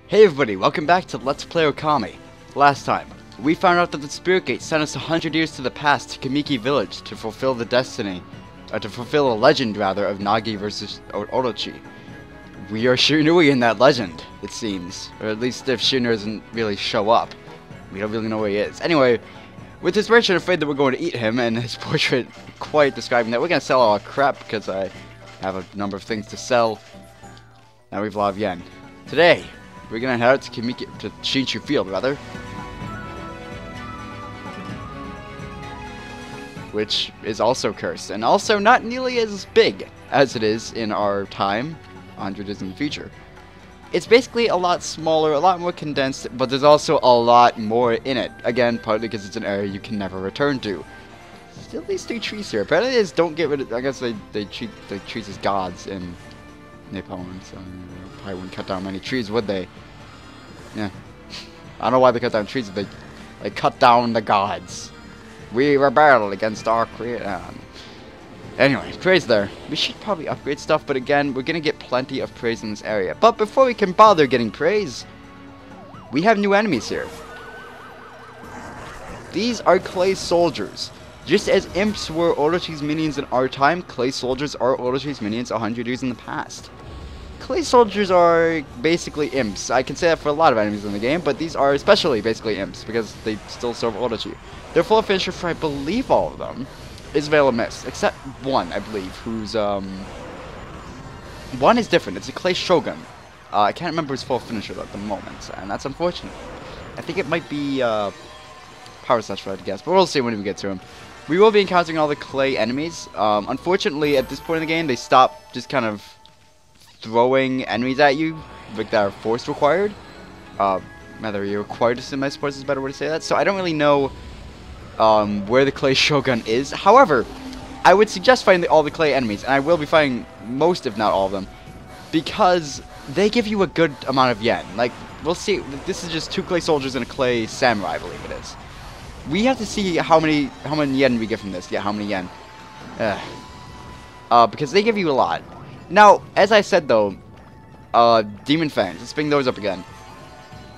Hey everybody, welcome back to Let's Play Okami. Last time, we found out that the Spirit Gate sent us 100 years to the past to Kamiki Village to fulfill the destiny, to fulfill a legend rather, of Nagi versus Orochi. We are Shinui in that legend, it seems. Or at least if Shinu doesn't really show up. We don't really know where he is. Anyway, with his merchant afraid that we're going to eat him, and his portrait quite describing that, we're going to sell all our crap because I have a number of things to sell. Now we've a lot of yen. Today, we're gonna head out to Shinshu Field, rather. Which is also cursed, and also not nearly as big as it is in our time, 100 years in the future. It's basically a lot smaller, a lot more condensed, but there's also a lot more in it. Again, partly because it's an area you can never return to. Still these 3 trees here. Apparently they just don't get rid of, I guess they treat the trees as gods in Nepal, so probably wouldn't cut down many trees, would they? Yeah. I don't know why they cut down trees. They cut down the gods. We rebel against our creator. Anyway, praise there. We should probably upgrade stuff, but again, we're gonna get plenty of praise in this area. But before we can bother getting praise, we have new enemies here. These are clay soldiers. Just as imps were Orochi's minions in our time, clay soldiers are Orochi's minions 100 years in the past. Clay soldiers are basically imps. I can say that for a lot of enemies in the game, but these are especially basically imps because they still serve Orochi. Their full finisher for, I believe, all of them is Veil of Mist, except one, I believe, who's one is different. It's a Clay Shogun. I can't remember his full finisher at the moment, and that's unfortunate. I think it might be Power Slash, if I had to guess, but we'll see when we get to him. We will be encountering all the clay enemies. Unfortunately, at this point in the game, they stop just kind of throwing enemies at you, like that are force required. Rather, you're required to sim, I suppose is a better way to say that. So I don't really know where the Clay Shogun is. However, I would suggest fighting all the clay enemies, and I will be fighting most, if not all of them, because they give you a good amount of yen. Like, we'll see. This is just 2 clay soldiers and a clay samurai, I believe it is. We have to see how many yen we get from this. Yeah, how many yen. Because they give you a lot. Now, as I said though, Demon Fangs. Let's bring those up again.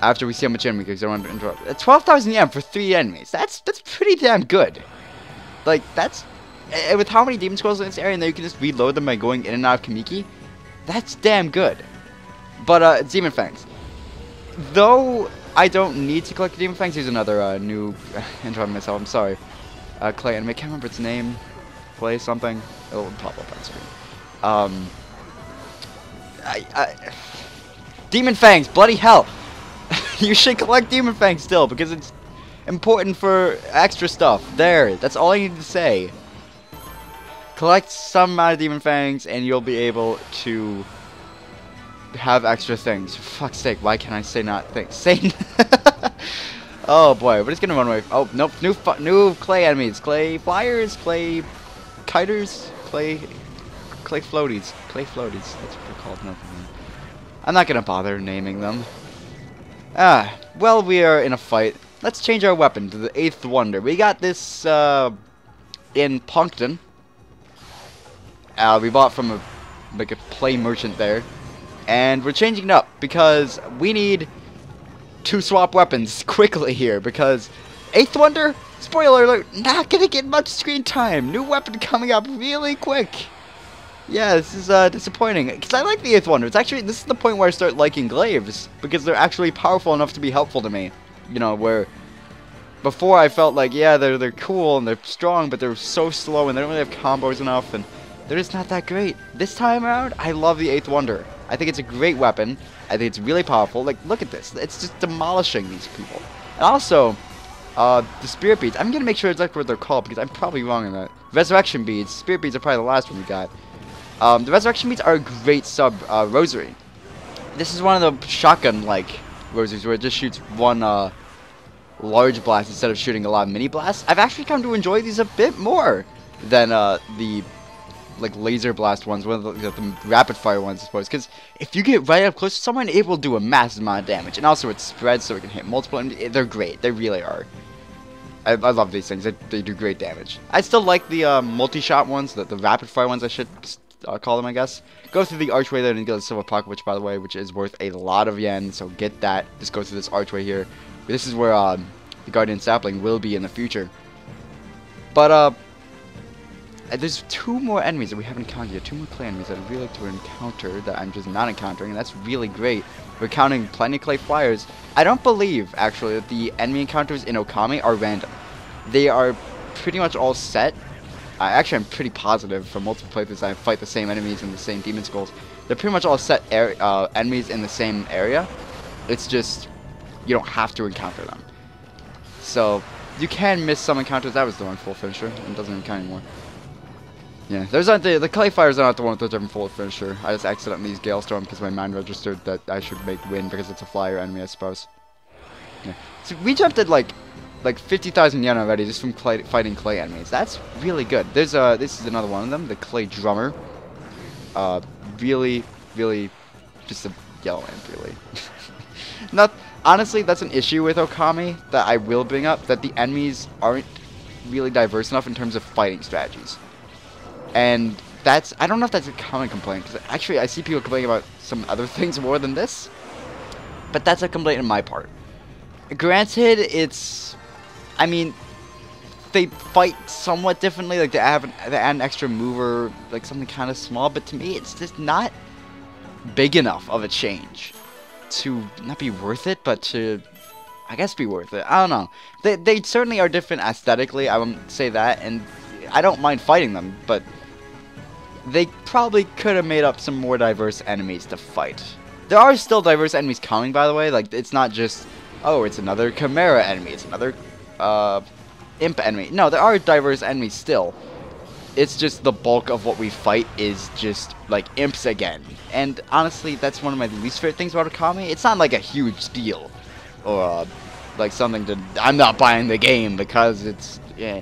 After we see how much yen we get, because I don't want to interrupt. 12,000 yen for 3 enemies. That's pretty damn good. Like, that's... with how many demon skulls in this area, and then you can just reload them by going in and out of Kamiki, that's damn good. But, Demon Fangs. Though I don't need to collect Demon Fangs, here's another, new... interrupting myself, I'm sorry. Clay enemy, I can't remember its name. Clay something. It'll pop up on screen. Demon Fangs, bloody hell! You should collect Demon Fangs still, because it's important for extra stuff. There, that's all I need to say. Collect some amount of Demon Fangs, and you'll be able to have extra things. For fuck's sake, why can't I say not things? Say oh boy, but it's gonna run away. Oh, nope, new clay enemies. Clay flyers, clay kiters, clay floaties. Clay floaties, that's what they're called. No, I'm not gonna bother naming them. Well, we are in a fight. Let's change our weapon to the 8th Wonder. We got this, in Puncton. We bought from a play merchant there. And we're changing it up because we need to swap weapons quickly here, because 8th Wonder, spoiler alert, not gonna get much screen time. New weapon coming up really quick. Yeah, this is disappointing, because I like the 8th Wonder. It's actually, this is the point where I start liking glaives, because they're actually powerful enough to be helpful to me. You know, where before I felt like, yeah, they're cool and they're strong, but they're so slow and they don't really have combos enough, and they're just not that great. This time around, I love the 8th Wonder. I think it's a great weapon. I think it's really powerful. Like, look at this. It's just demolishing these people. And also, the Spirit Beads. I'm going to make sure exactly what they're called, because I'm probably wrong on that. Resurrection Beads. Spirit Beads are probably the last one we got. The Resurrection Beads are a great rosary. This is one of the shotgun-like rosaries where it just shoots one large blast instead of shooting a lot of mini blasts. I've actually come to enjoy these a bit more than the like laser blast ones, one of the rapid fire ones, I suppose. Because if you get right up close to someone, it will do a massive amount of damage, and also it spreads so it can hit multiple. And they're great. They really are. I love these things. They do great damage. I still like the multi-shot ones, the rapid fire ones, I should call them, I guess. Go through the archway there and get the silver pocket, which, by the way, which is worth a lot of yen. So get that. Just go through this archway here. This is where the Guardian Sapling will be in the future. But there's 2 more enemies that we haven't encountered yet. 2 more clay enemies that I'd really like to encounter that I'm just not encountering, and that's really great. We're counting plenty of clay flyers. I don't believe, actually, that the enemy encounters in Okami are random. They are pretty much all set. Actually, I'm pretty positive from multiple playthroughs I fight the same enemies in the same demon skulls. They're pretty much all set enemies in the same area. It's just, you don't have to encounter them. So, you can miss some encounters. That was the one full finisher. It doesn't even count anymore. Yeah, those aren't the clay fires are not the one with the different full finisher. I just accidentally used Galestorm because my mind registered that I should make wind because it's a flyer enemy, I suppose. Yeah. So we jumped at like 50,000 yen already just from fighting clay enemies. That's really good. There's this is another one of them, the clay drummer. Really just a yellow imp, really. Not honestly, that's an issue with Okami that I will bring up, that the enemies aren't really diverse enough in terms of fighting strategies. And that's, I don't know if that's a common complaint, because actually I see people complaining about some other things more than this. But that's a complaint on my part. Granted, it's, I mean, they fight somewhat differently, like they add an extra mover, like something kind of small, but to me it's just not big enough of a change to not be worth it, but to, I guess, be worth it. I don't know. They certainly are different aesthetically, I won't say that, and I don't mind fighting them, but they probably could have made up some more diverse enemies to fight. There are still diverse enemies coming, by the way, like, it's not just, oh, it's another Chimera enemy, it's another, Imp enemy. No, there are diverse enemies still. It's just the bulk of what we fight is just, like, imps again. And, honestly, that's one of my least favorite things about Okami. It's not, like, a huge deal. Or, like, something to, I'm not buying the game because it's, yeah.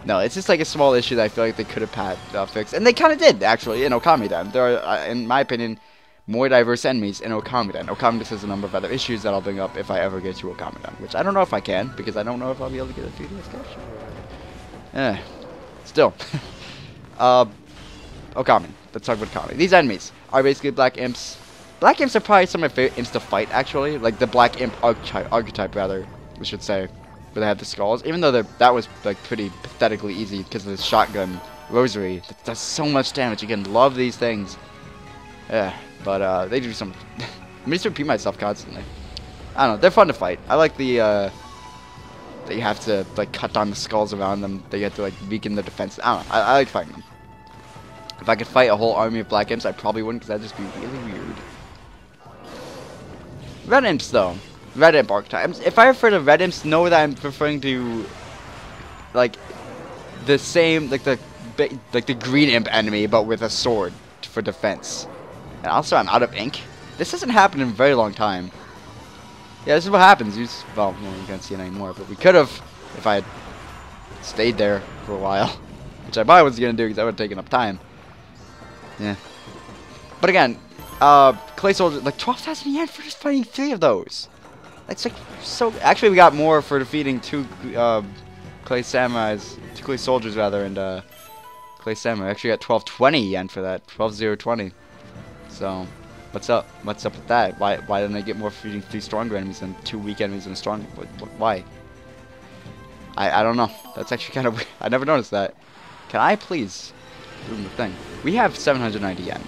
No, it's just like a small issue that I feel like they could have had fixed. And they kind of did, actually, in Okami then. There are, in my opinion, more diverse enemies in Okami then. Okami just has a number of other issues that I'll bring up if I ever get to Okami then. Which I don't know if I can, because I don't know if I'll be able to get a 3DS cache. Still. Okami. Let's talk about Okami. These enemies are basically black imps. Black imps are probably some of my favorite imps to fight, actually. Like the black imp archetype, rather, we should say. Where they have the skulls, even though that was like pretty pathetically easy because of the shotgun rosary that does so much damage. Again, love these things. Yeah, but they do some. I'm just repeat myself constantly. I don't know. They're fun to fight. I like the that you have to like cut down the skulls around them. That you have to like weaken the defense. I don't know. I like fighting them. If I could fight a whole army of black imps, I probably wouldn't, because that'd just be really weird. Red imps, though. Red imp archetypes. If I refer to red imps, know that I'm referring to like the same, like the green imp enemy, but with a sword for defense. And also, I'm out of ink. This hasn't happened in a very long time. Yeah, this is what happens. Well, you can't see it anymore, but we could have if I had stayed there for a while, which I probably wasn't gonna do because that would have taken up time. Yeah. But again, Clay Soldier, like 12,000 yen for just fighting 3 of those. That's like so. Actually, we got more for defeating 2 Clay Samurais, 2 Clay Soldiers rather, and Clay Samurai. Actually, got 1220 yen for that. 12,020. So, what's up? What's up with that? Why didn't I get more for defeating 3 stronger enemies than 2 weak enemies and strong? Why? I don't know. That's actually kind of weird. I never noticed that. Can I please do the thing? We have 790 yen.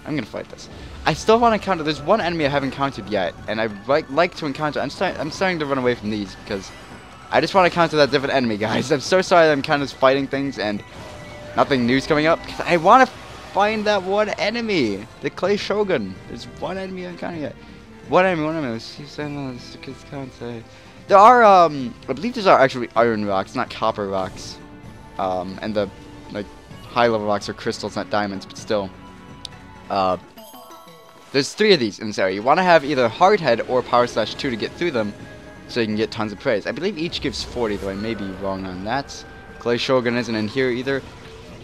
I'm gonna fight this. I still want to encounter. There's one enemy I haven't encountered yet, and I'd like to encounter. I'm starting to run away from these because I just want to encounter that different enemy, guys. I'm so sorry that I'm kind of fighting things and nothing new's coming up, because I want to find that one enemy, the Clay Shogun. There's one enemy I'm encountering yet. One enemy. There are I believe these are actually iron rocks, not copper rocks. And the like high level rocks are crystals, not diamonds, but still. There's 3 of these in this area. You want to have either Hardhead or Power Slash 2 to get through them, so you can get tons of praise. I believe each gives 40, though I may be wrong on that. Clay Shogun isn't in here either.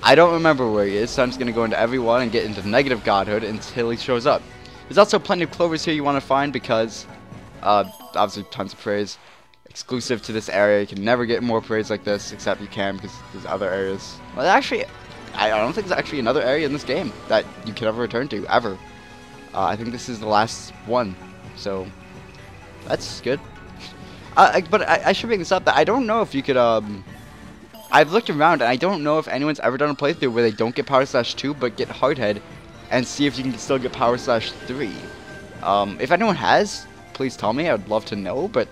I don't remember where he is, so I'm just going to go into every one and get into negative godhood until he shows up. There's also plenty of clovers here you want to find because, obviously tons of praise. Exclusive to this area, you can never get more praise like this, except you can because there's other areas. Well, actually, I don't think there's actually another area in this game that you can ever return to, ever. I think this is the last one, so that's good. But I should bring this up, that I don't know if you could, I've looked around, and I don't know if anyone's ever done a playthrough where they don't get Power Slash 2, but get Hardhead, and see if you can still get Power Slash 3. If anyone has, please tell me, I'd love to know, but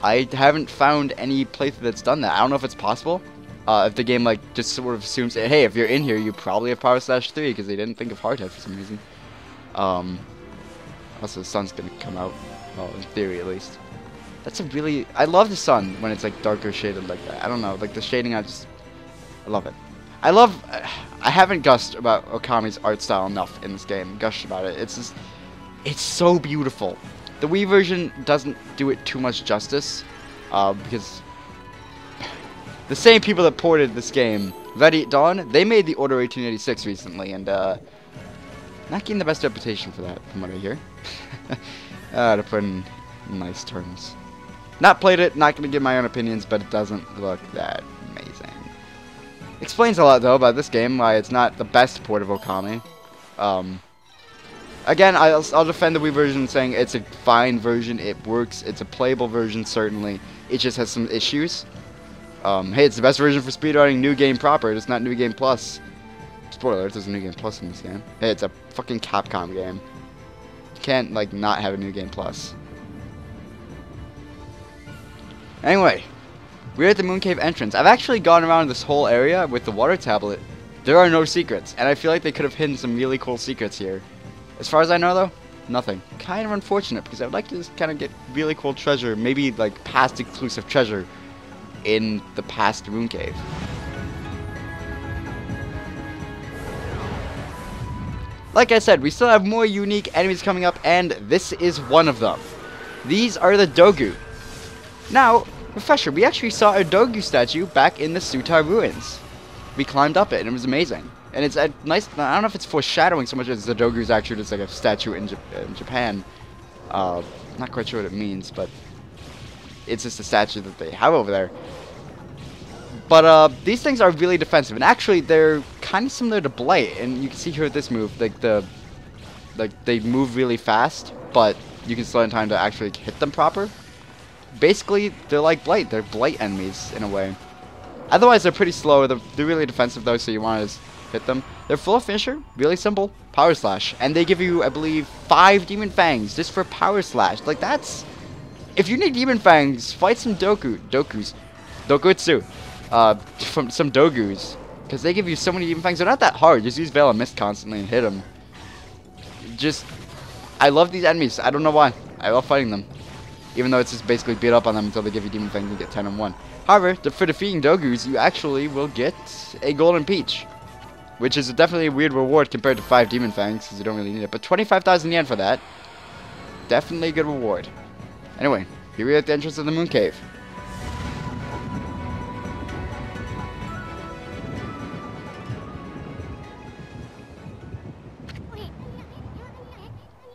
I haven't found any playthrough that's done that. I don't know if it's possible. If the game, like, just sort of assumes, hey, if you're in here, you probably have Power Slash 3, because they didn't think of Hardhead for some reason. Also, the sun's gonna come out, well, in theory, at least. That's a really... I love the sun when it's, like, darker shaded like that. I don't know, like, the shading, I love it. I haven't gushed about Okami's art style enough in this game. Gushed about it. It's just... It's so beautiful. The Wii version doesn't do it too much justice, because... The same people that ported this game, Red Eat Dawn, they made the Order 1886 recently, and, not getting the best reputation for that, from what I hear. To put in nice terms. Not played it, not going to give my own opinions, but it doesn't look that amazing. Explains a lot, though, about this game, why it's not the best port of Okami. Again, I'll defend the Wii version, saying it's a fine version, it works, it's a playable version, certainly. It just has some issues. Hey, it's the best version for speedrunning New Game proper, it's not New Game Plus. Spoiler, there's a New Game Plus in this game. Hey, it's a fucking Capcom game. You can't, like, not have a New Game Plus. Anyway, we're at the Moon Cave entrance. I've actually gone around this whole area with the water tablet. There are no secrets, and I feel like they could have hidden some really cool secrets here. As far as I know, though, nothing. Kind of unfortunate, because I would like to just kind of get really cool treasure, maybe, like, past exclusive treasure in the past Moon Cave. Like I said, we still have more unique enemies coming up, and this is one of them. These are the Dogu. Now, refresher, we actually saw a Dogu statue back in the Suta ruins. We climbed up it, and it was amazing. And it's a nice, I don't know if it's foreshadowing so much as the Dogu is actually just like a statue in Japan. Not quite sure what it means, but it's just a statue that they have over there. But these things are really defensive, and actually they're kind of similar to Blight, and you can see here with this move, like they move really fast, but you can slow in time to actually hit them proper. Basically, they're like Blight. They're Blight enemies in a way. Otherwise, they're pretty slow. They're really defensive though, so you want to just hit them. They're full of finisher, really simple, Power Slash, and they give you, I believe, 5 Demon Fangs just for Power Slash. Like that's, if you need Demon Fangs, fight some Dokutsu, from some Dogus, because they give you so many Demon Fangs. They're not that hard. Just use Veil of Mist constantly and hit them. Just, I love these enemies. I don't know why. I love fighting them. Even though it's just basically beat up on them until they give you Demon Fangs and get 10 and 1. However, for defeating Dogus, you actually will get a Golden Peach. Which is definitely a weird reward compared to 5 Demon Fangs, because you don't really need it. But 25,000 yen for that. Definitely a good reward. Anyway, here we are at the entrance of the Moon Cave.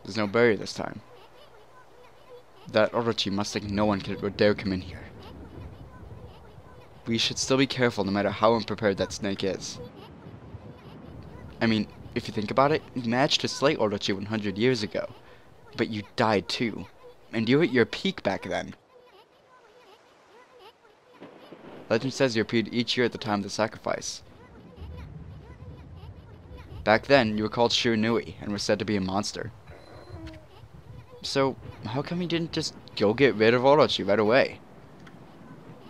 There's no barrier this time. That Orochi must think no one could dare come in here. We should still be careful no matter how unprepared that snake is. I mean, if you think about it, you managed to slay Orochi 100 years ago. But you died too. And you were at your peak back then. Legend says you appeared each year at the time of the sacrifice. Back then, you were called Shiranui and were said to be a monster. So, how come you didn't just go get rid of Orochi right away?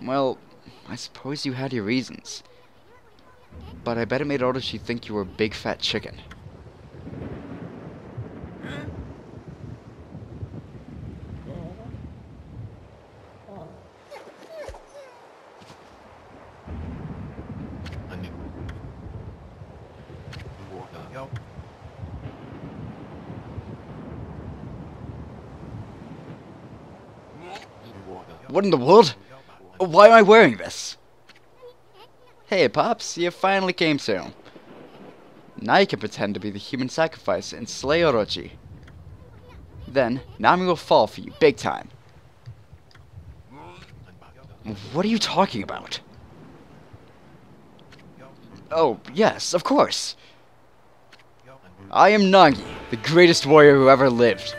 Well, I suppose you had your reasons. But I bet it made Orochi think you were a big fat chicken. What in the world? Why am I wearing this? Hey, Pops, you finally came soon. Now you can pretend to be the human sacrifice and slay Orochi. Then, Nami will fall for you, big time. What are you talking about? Oh, yes, of course. I am Nagi, the greatest warrior who ever lived.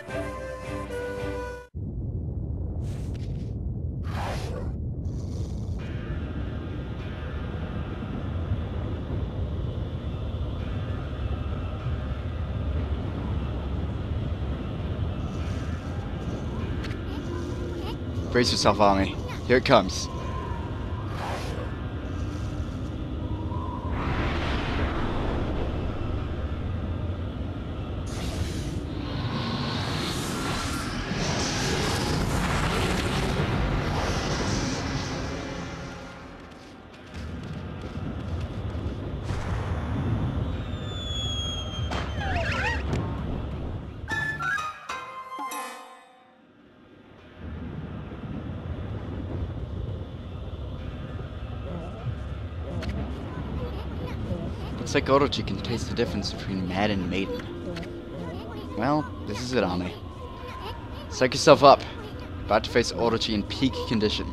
Brace yourself, Ami. Here it comes. Looks like Orochi can taste the difference between mad and maiden. Well, this is it, Ami. Psych yourself up. About to face Orochi in peak condition.